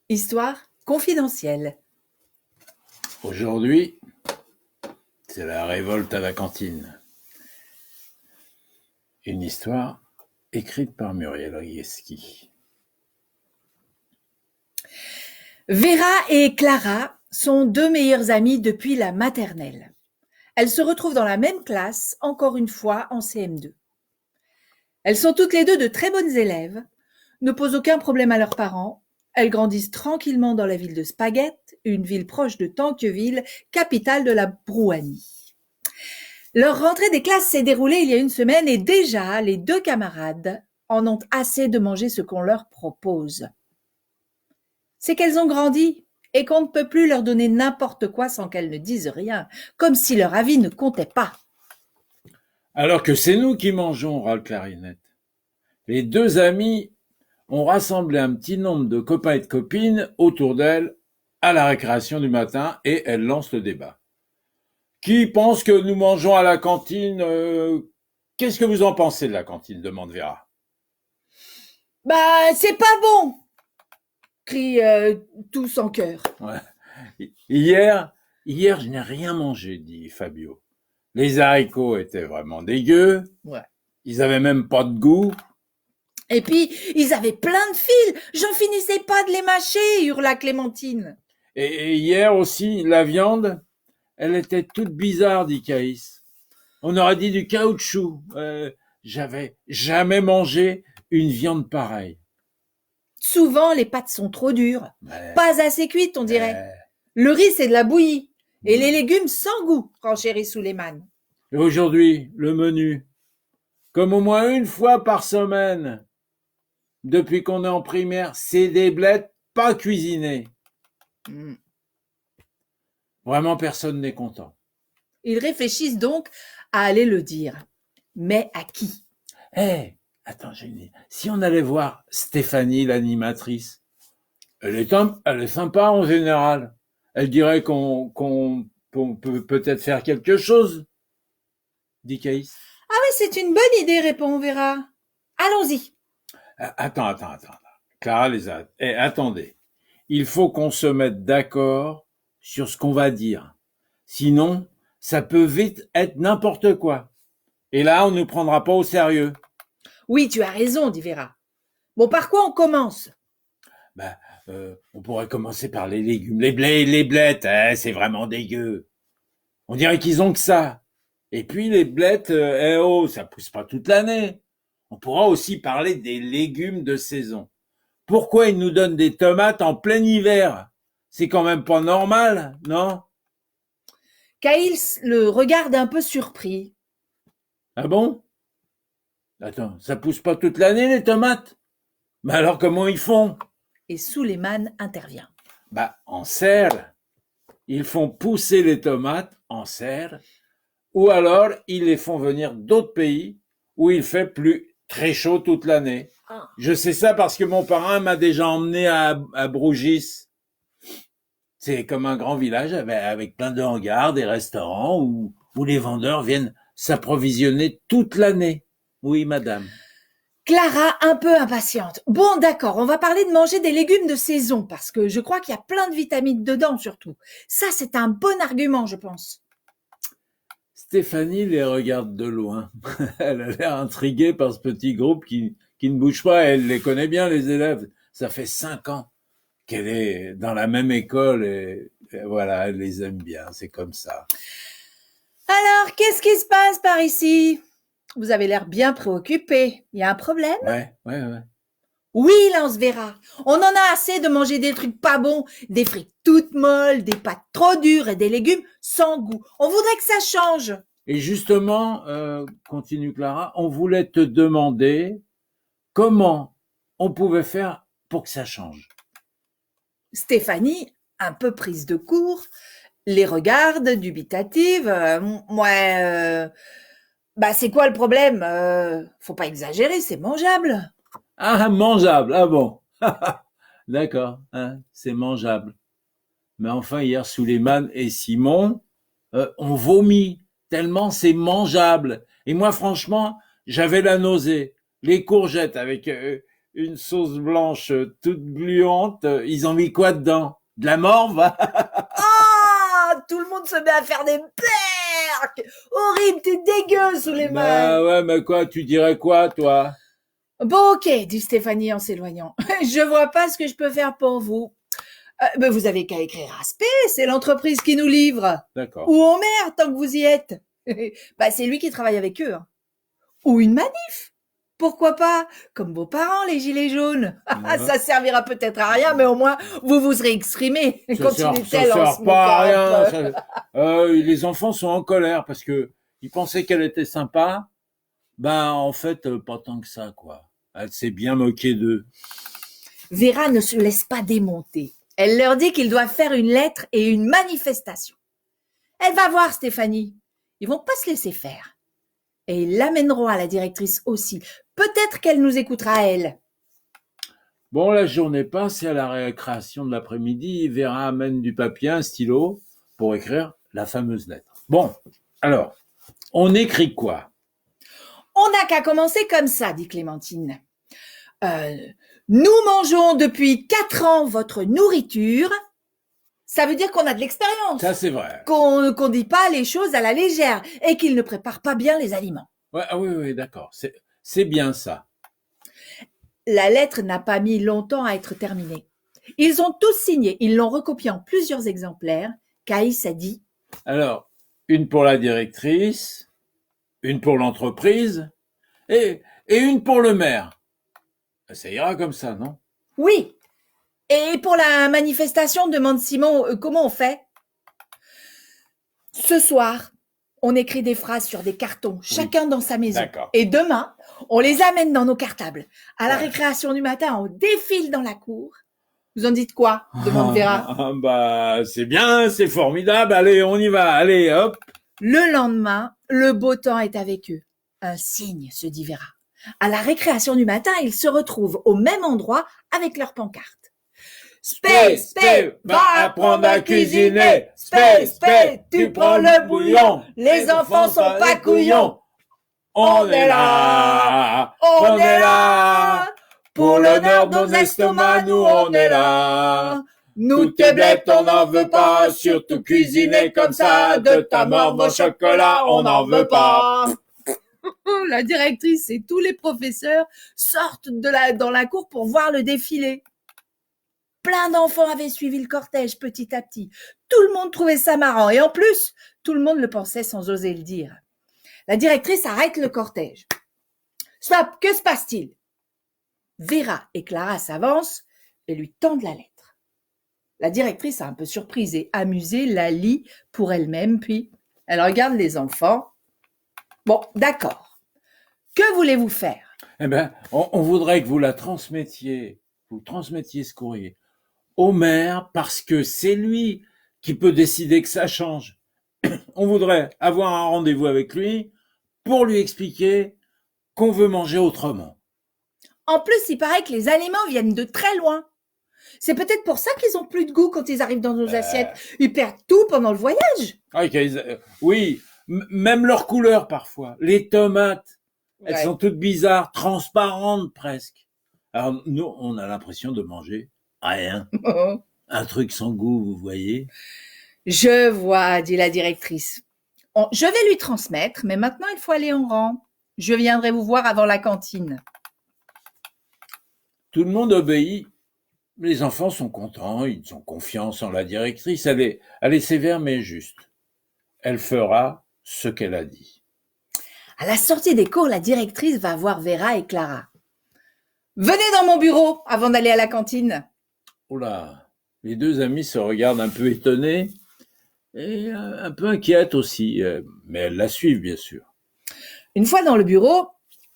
Histoire confidentielle. Aujourd'hui, c'est la révolte à la cantine. Une histoire écrite par Muriel Rieski. Vera et Clara sont deux meilleures amies depuis la maternelle. Elles se retrouvent dans la même classe, encore une fois en CM2. Elles sont toutes les deux de très bonnes élèves, ne posent aucun problème à leurs parents. Elles grandissent tranquillement dans la ville de Spaghetti, une ville proche de Tanqueville, capitale de la Brouanie. Leur rentrée des classes s'est déroulée il y a une semaine et déjà les deux camarades en ont assez de manger ce qu'on leur propose. C'est qu'elles ont grandi et qu'on ne peut plus leur donner n'importe quoi sans qu'elles ne disent rien, comme si leur avis ne comptait pas. Alors que c'est nous qui mangeons, râle Clarinette. Les deux amis ont rassemblé un petit nombre de copains et de copines autour d'elles à la récréation du matin et elles lancent le débat. Qui pense que nous mangeons à la cantine Qu'est-ce que vous en pensez de la cantine demande Vera. Bah, c'est pas bon, crient tous en chœur. Ouais. Hier, je n'ai rien mangé, dit Fabio. Les haricots étaient vraiment dégueux. Ouais. Ils avaient même pas de goût. Et puis, ils avaient plein de fils. J'en finissais pas de les mâcher, hurla Clémentine. Et hier aussi, la viande, elle était toute bizarre, dit Caïs. On aurait dit du caoutchouc. J'avais jamais mangé une viande pareille. Souvent, les pâtes sont trop dures. Ouais. Pas assez cuites, on dirait. Le riz, c'est de la bouillie. Et les légumes sans goût, renchérit Souleymane. Et aujourd'hui, le menu, comme au moins une fois par semaine, depuis qu'on est en primaire, c'est des blettes pas cuisinées. Vraiment, personne n'est content. Ils réfléchissent donc à aller le dire. Mais à qui? Attends, j'ai une idée. Si on allait voir Stéphanie, l'animatrice, elle est sympa en général. Elle dirait qu'on peut peut-être faire quelque chose, dit Caïs. Ah oui, c'est une bonne idée, répond Vera. Allons-y. Attends. Clara les a. Attendez. Il faut qu'on se mette d'accord sur ce qu'on va dire. Sinon, ça peut vite être n'importe quoi. Et là, on ne nous prendra pas au sérieux. Oui, tu as raison, dit Vera. Bon, par quoi on commence? On pourrait commencer par les légumes. Les blettes, c'est vraiment dégueu. On dirait qu'ils ont que ça. Et puis les blettes, ça pousse pas toute l'année. On pourra aussi parler des légumes de saison. Pourquoi ils nous donnent des tomates en plein hiver? C'est quand même pas normal, non? Caïs le regarde un peu surpris. Ah bon? Attends, ça pousse pas toute l'année les tomates? Mais alors comment ils font? Et Souleymane intervient. En serre. Ils font pousser les tomates en serre, ou alors ils les font venir d'autres pays où il fait plus très chaud toute l'année. Je sais ça parce que mon parrain m'a déjà emmené à Brougis. C'est comme un grand village avec plein de hangars, des restaurants où les vendeurs viennent s'approvisionner toute l'année. Oui, madame. Clara, un peu impatiente. Bon, d'accord, on va parler de manger des légumes de saison, parce que je crois qu'il y a plein de vitamines dedans, surtout. Ça, c'est un bon argument, je pense. Stéphanie les regarde de loin. Elle a l'air intriguée par ce petit groupe qui ne bouge pas. Elle les connaît bien, les élèves. Ça fait 5 ans qu'elle est dans la même école et voilà, elle les aime bien. C'est comme ça. Alors, qu'est-ce qui se passe par ici? Vous avez l'air bien préoccupé. Il y a un problème? Ouais. Oui, lance Vera. On en a assez de manger des trucs pas bons, des frites toutes molles, des pâtes trop dures et des légumes sans goût. On voudrait que ça change. Et justement, continue Clara, on voulait te demander comment on pouvait faire pour que ça change. Stéphanie, un peu prise de court, les regarde, dubitative. C'est quoi le problème? Faut pas exagérer, c'est mangeable. Ah, mangeable, ah bon. D'accord, hein, c'est mangeable. Mais enfin, hier, Souleymane et Simon ont vomi, tellement c'est mangeable. Et moi, franchement, j'avais la nausée. Les courgettes avec une sauce blanche toute gluante. Ils ont mis quoi dedans? De la morve? Ah, tout le monde se met à faire des perques. Horrible, t'es dégueu sous les mains. Bah ouais, mais quoi, tu dirais quoi, toi? Bon, ok, dit Stéphanie en s'éloignant. Je vois pas ce que je peux faire pour vous. Ben vous avez qu'à écrire à Spé, c'est l'entreprise qui nous livre. D'accord. Ou au maire, tant que vous y êtes. Bah, c'est lui qui travaille avec eux. Hein. Ou une manif. Pourquoi pas? Comme vos parents, les gilets jaunes. Ça servira peut-être à rien, mais au moins, vous vous serez exprimé. Ça sert pas à rien. Les enfants sont en colère parce que ils pensaient qu'elle était sympa. Ben, en fait, pas tant que ça, quoi. Elle s'est bien moquée d'eux. Vera ne se laisse pas démonter. Elle leur dit qu'ils doivent faire une lettre et une manifestation. Elle va voir Stéphanie. Ils vont pas se laisser faire. Et ils l'amèneront à la directrice aussi. Peut-être qu'elle nous écoutera, elle. Bon, la journée passe et à la récréation de l'après-midi, Vera amène du papier, un stylo pour écrire la fameuse lettre. Bon, alors, on écrit quoi? On n'a qu'à commencer comme ça, dit Clémentine. Nous mangeons depuis 4 ans votre nourriture. Ça veut dire qu'on a de l'expérience. Ça, c'est vrai. Qu'on dit pas les choses à la légère et qu'ils ne préparent pas bien les aliments. Ouais, oui, d'accord. C'est bien ça. La lettre n'a pas mis longtemps à être terminée. Ils ont tous signé. Ils l'ont recopiée en plusieurs exemplaires. Caïs a dit. Alors, une pour la directrice, une pour l'entreprise et une pour le maire. Ça ira comme ça, non? Oui. Et pour la manifestation, demande Simon, comment on fait? Ce soir, on écrit des phrases sur des cartons, chacun dans sa maison. D'accord. Et demain, on les amène dans nos cartables. À la récréation du matin, on défile dans la cour. Vous en dites quoi? Demande Vera. Bah, c'est bien, c'est formidable. Allez, on y va. Allez, hop. Le lendemain, le beau temps est avec eux. Un signe, se dit Vera. À la récréation du matin, ils se retrouvent au même endroit avec leurs pancartes. Spé, va apprendre à cuisiner. Spé, tu prends le bouillon. Les enfants sont pas couillons. On est là. Pour l'honneur de nos estomacs, nous on est là. Nous Tout est bête, on n'en veut pas. Surtout cuisiner comme ça. De ta morve au chocolat, on n'en veut pas. La directrice et tous les professeurs sortent dans la cour pour voir le défilé. Plein d'enfants avaient suivi le cortège petit à petit. Tout le monde trouvait ça marrant et en plus, tout le monde le pensait sans oser le dire. La directrice arrête le cortège. Stop, que se passe-t-il? Vera et Clara s'avancent et lui tendent la lettre. La directrice, un peu surprise et amusée, la lit pour elle-même, puis elle regarde les enfants. Bon, d'accord. Que voulez-vous faire? Eh ben, on voudrait que vous transmettiez ce courrier au maire parce que c'est lui qui peut décider que ça change. On voudrait avoir un rendez-vous avec lui pour lui expliquer qu'on veut manger autrement. En plus, il paraît que les aliments viennent de très loin. C'est peut-être pour ça qu'ils ont plus de goût quand ils arrivent dans nos assiettes. Ils perdent tout pendant le voyage. Oui, même leur couleur parfois. Les tomates, elles sont toutes bizarres, transparentes presque. Alors nous, on a l'impression de manger rien. Un truc sans goût, vous voyez. Je vois, dit la directrice. Je vais lui transmettre, mais maintenant il faut aller en rang. Je viendrai vous voir avant la cantine. Tout le monde obéit. Les enfants sont contents, ils ont confiance en la directrice. Elle est sévère mais juste. Elle fera ce qu'elle a dit. À la sortie des cours, la directrice va voir Vera et Clara. Venez dans mon bureau avant d'aller à la cantine. Oula, les deux amies se regardent un peu étonnées et un peu inquiètes aussi, mais elles la suivent bien sûr. Une fois dans le bureau,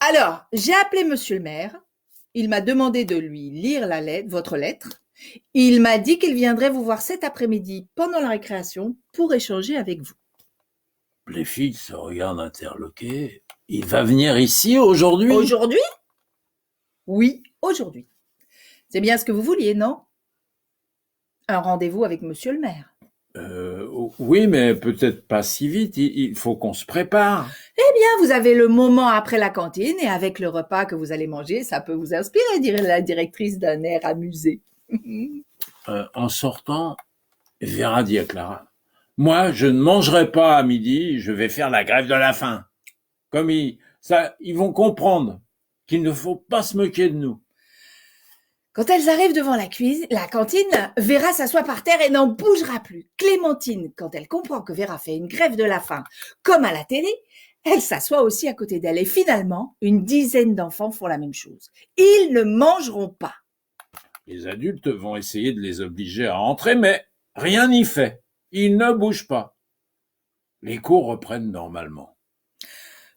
alors j'ai appelé monsieur le maire. Il m'a demandé de lui lire votre lettre. Il m'a dit qu'il viendrait vous voir cet après-midi pendant la récréation pour échanger avec vous. Les filles se regardent interloquées. Il va venir ici aujourd'hui? Aujourd'hui? Oui, aujourd'hui. C'est bien ce que vous vouliez, non? Un rendez-vous avec monsieur le maire. Oui, mais peut-être pas si vite. Il faut qu'on se prépare. Eh bien, vous avez le moment après la cantine et avec le repas que vous allez manger, ça peut vous inspirer, dirait la directrice d'un air amusé. En sortant, Vera dit à Clara, moi, je ne mangerai pas à midi, je vais faire la grève de la faim. Comme ils vont comprendre qu'il ne faut pas se moquer de nous. Quand elles arrivent devant la cantine, Vera s'assoit par terre et n'en bougera plus. Clémentine, quand elle comprend que Vera fait une grève de la faim, comme à la télé, elle s'assoit aussi à côté d'elle. Et finalement, une dizaine d'enfants font la même chose. Ils ne mangeront pas. Les adultes vont essayer de les obliger à entrer, mais rien n'y fait. Ils ne bougent pas. Les cours reprennent normalement.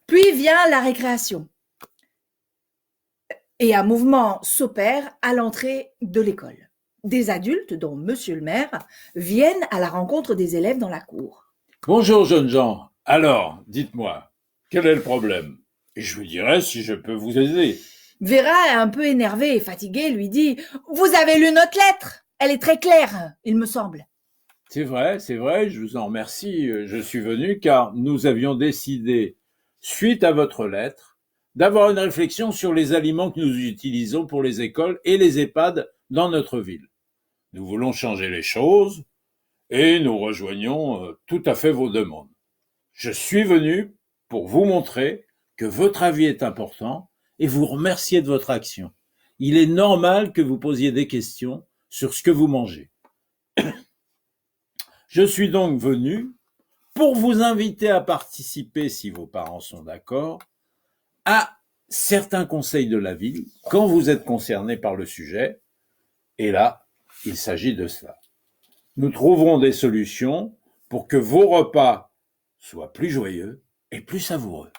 Puis vient la récréation. Et un mouvement s'opère à l'entrée de l'école. Des adultes, dont monsieur le maire, viennent à la rencontre des élèves dans la cour. Bonjour, jeunes gens. Alors, dites-moi, quel est le problème? Et je vous dirai si je peux vous aider. Vera, un peu énervée et fatiguée, lui dit « Vous avez lu notre lettre? Elle est très claire, il me semble. » C'est vrai, je vous en remercie. Je suis venu car nous avions décidé, suite à votre lettre, d'avoir une réflexion sur les aliments que nous utilisons pour les écoles et les EHPAD dans notre ville. Nous voulons changer les choses et nous rejoignons tout à fait vos demandes. Je suis venu pour vous montrer que votre avis est important et vous remercier de votre action. Il est normal que vous posiez des questions sur ce que vous mangez. Je suis donc venu pour vous inviter à participer, si vos parents sont d'accord, à certains conseils de la ville quand vous êtes concerné par le sujet. Et là, il s'agit de cela. Nous trouverons des solutions pour que vos repas soient plus joyeux et plus savoureux.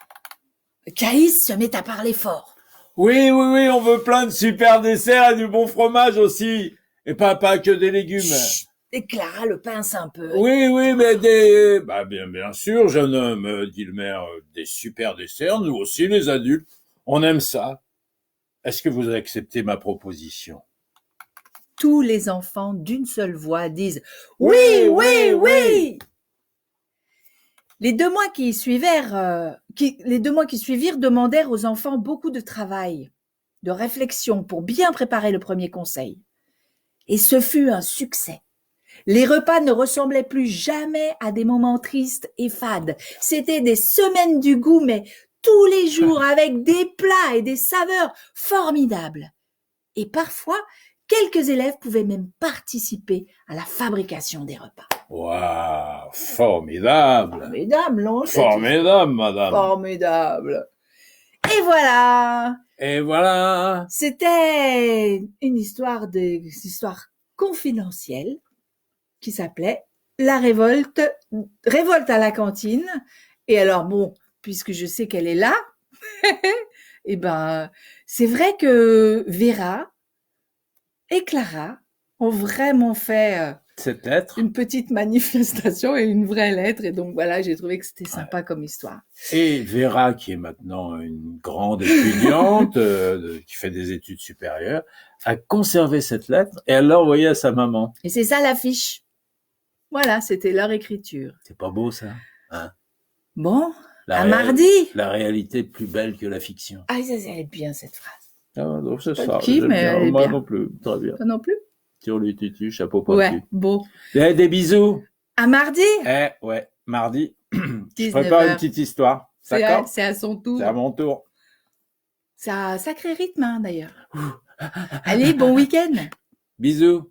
Caïs se met à parler fort. Oui, on veut plein de super desserts et du bon fromage aussi. Et pas que des légumes. Chut, et Clara le pince un peu. Oui, mais bien sûr, jeune homme, dit le maire, des super desserts, nous aussi les adultes, on aime ça. Est-ce que vous acceptez ma proposition? Tous les enfants d'une seule voix disent « Oui !» Les 2 mois qui suivirent demandèrent aux enfants beaucoup de travail, de réflexion pour bien préparer le premier conseil. Et ce fut un succès. Les repas ne ressemblaient plus jamais à des moments tristes et fades. C'était des semaines du goût, mais tous les jours avec des plats et des saveurs formidables. Et parfois, quelques élèves pouvaient même participer à la fabrication des repas. Waouh, formidable. Formidable, non? Formidable, madame. Formidable. Et voilà. C'était une histoire confidentielle qui s'appelait La révolte à la cantine. Et alors bon, puisque je sais qu'elle est là, eh ben, c'est vrai que Vera et Clara ont vraiment fait cette lettre, une petite manifestation et une vraie lettre. Et donc voilà, j'ai trouvé que c'était sympa comme histoire. Et Vera, qui est maintenant une grande étudiante, qui fait des études supérieures, a conservé cette lettre et elle l'a envoyée à sa maman. Et c'est ça l'affiche. Voilà, c'était leur écriture. C'est pas beau ça, hein? Bon, à mardi. La réalité est plus belle que la fiction. Ah, ça, elle est bien cette phrase. Ah, donc c'est ça. Qui, mais elle est moi bien. non plus, très bien. Toi non plus? Sur le tutu, chapeau pointu. Ouais, beau. Des bisous. À mardi? Ouais, mardi. Je 19 prépare une heures. petite histoire. D'accord? C'est à son tour. C'est à mon tour. C'est un sacré rythme, hein, d'ailleurs. Allez, bon week-end. Bisous.